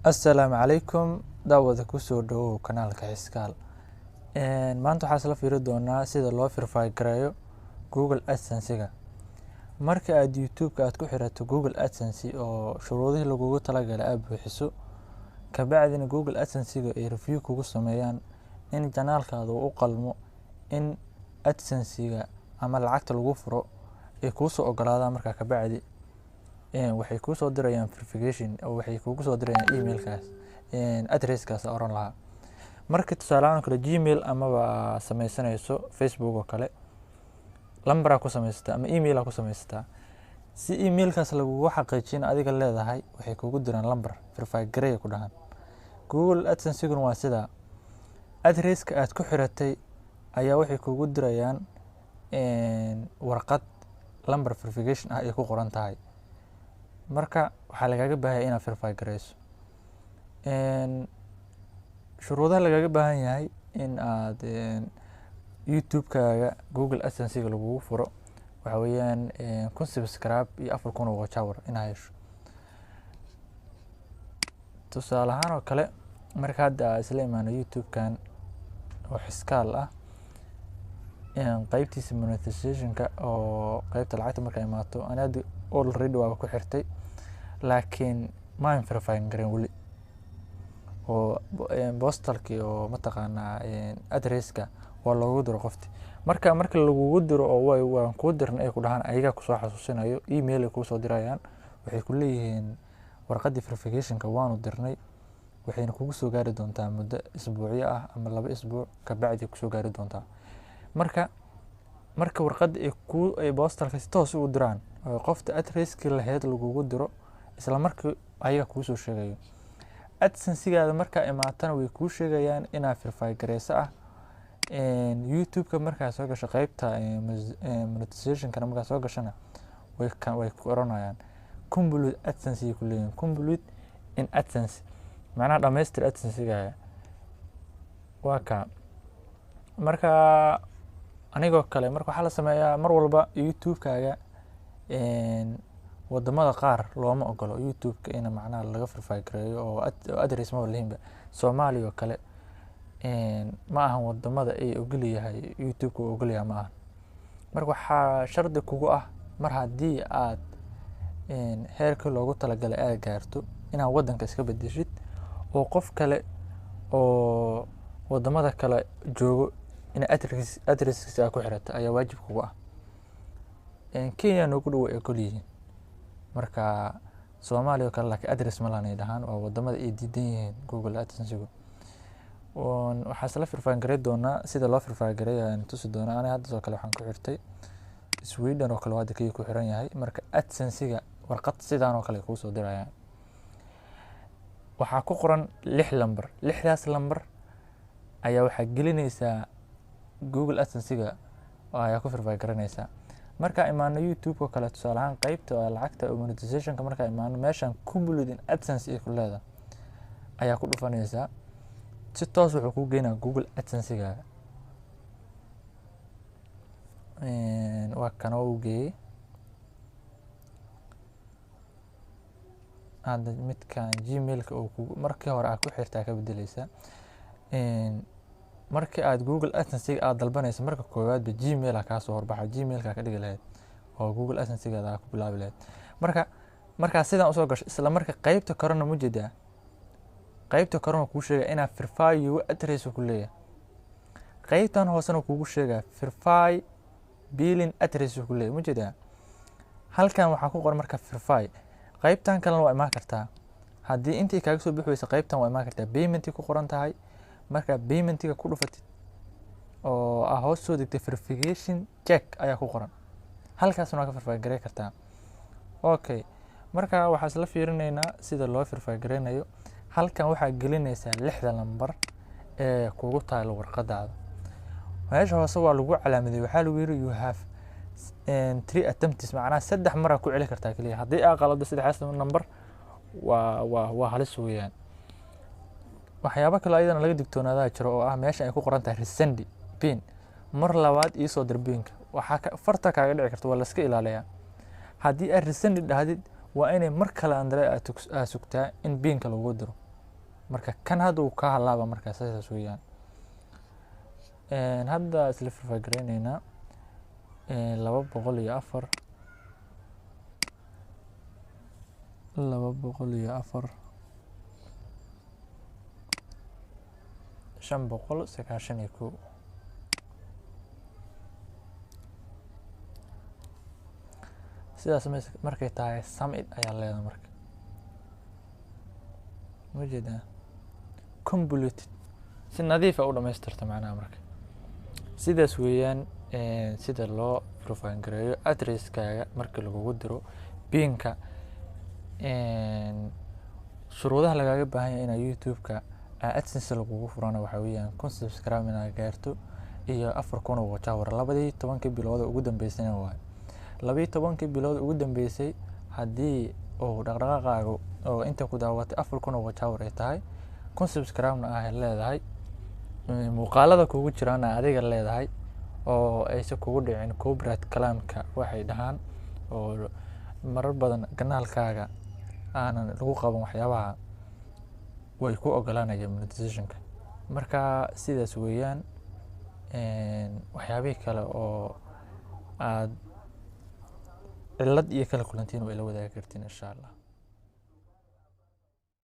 Assalaamu calaykum daawada kusoo dhawow kanaalka Xiskaal. Maanta waxaan isla fiiri doonaa sida loo verify gareeyo Google AdSense-ga. Marka aad YouTube-ka aad ku xirato Google AdSense oo shuruudihii lagugu talagalay aad buuxiso, ka bacdina Google AdSense-ga ay review kugu sameeyaan in janaalkaada uu u qalmo in AdSense-ga ama lacagta lagu furo ay kuu soo ogolaadaan. Markaa ka bacdi waxay kuu soo dirayaan verification oo waxay kugu soo dirayaan emailkaas addresskaas oran lahaa. Marka tusaale ahaan kale Gmail ama sameysanayso Facebook oo kale, lambar ku samaysata ama email ku samaysata, si emailkaas lagugu xaqiijin adiga leedahay waxay kugu diraan lambar verify gareey ku dhahan. Google AdSense-ga waa sida addresska aad ku xiratay ayaa waxay kugu dirayaan warqad lambar verification ah ay ku qoran tahay. Marka waxaa lagaaga baahan inaad verify gareyso. Shuruudaha lagaaga baahan yahay in aad YouTube-kaaga Google AdSense-ga lagugu furo waxa weeyaan 1000 subscribe iyo 4000 watch hour inaad hesho. Tusaale ahaan oo kale marka hadda isla imaano YouTube-kan oo Xiskaal ah qaybtiisa monetization-ka oo qaybta lacagta marka imaato anaad already waa ku xirtay laakiin ma verify gareyn wali oo postalki oo mataqaana addresska waa loogu diro qofti. Marka lagugu diro oo waan ku dirnay ay ku dhahan ayaga ku soo xasuusinayo email ay ku soo dirayaan, waxay ku leeyihiin warqadii verification-ka waanu dirnay, waxayna kugu soo gaari doontaa muddo isbuuciyo ah ama 2 isbuuc ka bacdi ku soo gaari doontaa. Marka warqad ay postalka si toos u diraan oo qofta addresski lahayd lagugu diro isla markii ayaga ku soo sheegayo AdSense-gaada marka imaatana way ku sheegayaan inaad verify gareyso ah. YouTube-ka marka soo gasho qaybta monetization-ka marka soo gashana way ku oranayaan complete AdSense ku leeyahay complete in AdSense macnaha dhamaystir AdSense-gaaga waa ka. Marka anigoo kale marka waxa la sameeyaa mar walba YouTube-kaaga wadamada qaar looma ogolo YouTube-ka in macnaha laga verify gareeyo oo address ma leeyahay. Soomaaliya oo kale ma ahan wadamada ay ogol yahay YouTube-ka ogol yahay ma ahan. Marka waxa shardi kugu ah mar haddii aad heerka loogu talagalay aad gaarto inaad wadanka iska bedeshid oo qof kale oo wadamada kale joogo in addresskiisa ku xirato ayaa waajib kugu ah. Kenya noogu dhow ay ogol yihiin. Marka Soomaaliya oo kale laakiin address ma lahayn dhahan oo wadamada ay diidan yihiin Google AdSense-ga. Waxaa isla verify gareey doonaa sida loo verify gareeyo tusi doonaa. Aniga hadda soo kale waxaan ku xirtay Sweden oo kale waa dadkii ku xiran yahay. Marka AdSense-ga warqad sidaan oo kale ku soo dirayaan. Waxaa ku qoran 6 lambar. 6daas lambar ayaa waxa gelinaysa Google AdSense-ga ayaa ku verify garanaysa. Marka imaano YouTube oo kale tusaale ahaan qaybta lacagta monetization-ka marka imaano meeshan complete in AdSense ay ku leedahay ayaa ku dhufanaysa si toos wuxuu ku geynaa Google AdSense-ga. Waa kan oo geeyay hadda midkan Gmail-ka oo markii hore aad ku xirtaa ka bedelaysa. Markii aad Google AdSense-ga aad dalbanayso marka koowaad Gmail ka soo horbaxa Gmail-ka ka dhigi lahayd oo Google AdSense-ga ku bilaabi lahayd. Marka sidaan u soo gasho isla marka qaybta korona mujida qaybta korona ku sheegay inaad verify your address ku leeyahay. Qaybtan hoosena kugu sheegay verify billing address ku leeyahay mujida. Halkan waxa ku qoran marka verify. Qaybtan kalena waa imaan kartaa haddii intii kaaga soo bixiyay qaybtan waa imaan kartaa payment ku qoran tahay. Marka payment-ga ku dhufatid oo hoos soo degtay verification check ayaa ku qoran halkaasna ka verify gareey kartaa. Okay, marka waxa isla fiirinaynaa sida loo verify gareynayo. Halkan waxa gelinaysa 6 lambar ee kugu taal warqadaada. Meesha hoose waa lagu calaamadeeyay waxa lagu yiri you have 3 attempts macnaha 3 mar ku celi kartaa kaliya haddii aad qalado 3 lambar waa halis weeyaan. waxyaabo kale ayadana laga digtoonaada jiro oo ah meesha ay ku qoran tahay resend pin mar labaad ii soo dir pinka waxa farta kaaga dhici karto waa la iska ilaaliyaa. haddii aad resend dhahdid waa inay mar kale Andre aad sugtaa in pinka lagu diro marka kan hadda uu ka halaaba markaa sidaas weeyaan. Hadda isla faahfaahineynaa 204 591 sidaas markay tahay submit ayaa leedahay marka ma jeedaa completed si nadiif ah u dhamaystirta macnaha marka sidaas weeyaan. Sida loo profile gareeyo addresskaaga marka lagugu diro pinka. Shuruudaha lagaaga baahan yahay in YouTube-ka AdSense lagugu furana waxa weeyaan 1000 subscribe inaad gaarto iyo 4000 oo watch hour 12 bilood ugu dambeysayna waa 12 bilood ugu dambeysay haddii oo dhaqdhaqaaqaaga oo inta ku daawatay 4000 oo watch hour ay tahay 1000 subscribe na ay leedahay muuqaalada kugu jiraan adiga leedahay oo aysan kugu dhicin copyright claim-ka waxay dhahaan oo marar badan kanaalkaaga aanan lagu qaban waxyaabaha way ku ogolaanayaan monetization-ka. Marka sidaas weeyaan. waxyaabihii kale oo aad cilad iyo kala kulantiin oo ila wadaagi kartiin insha Allah.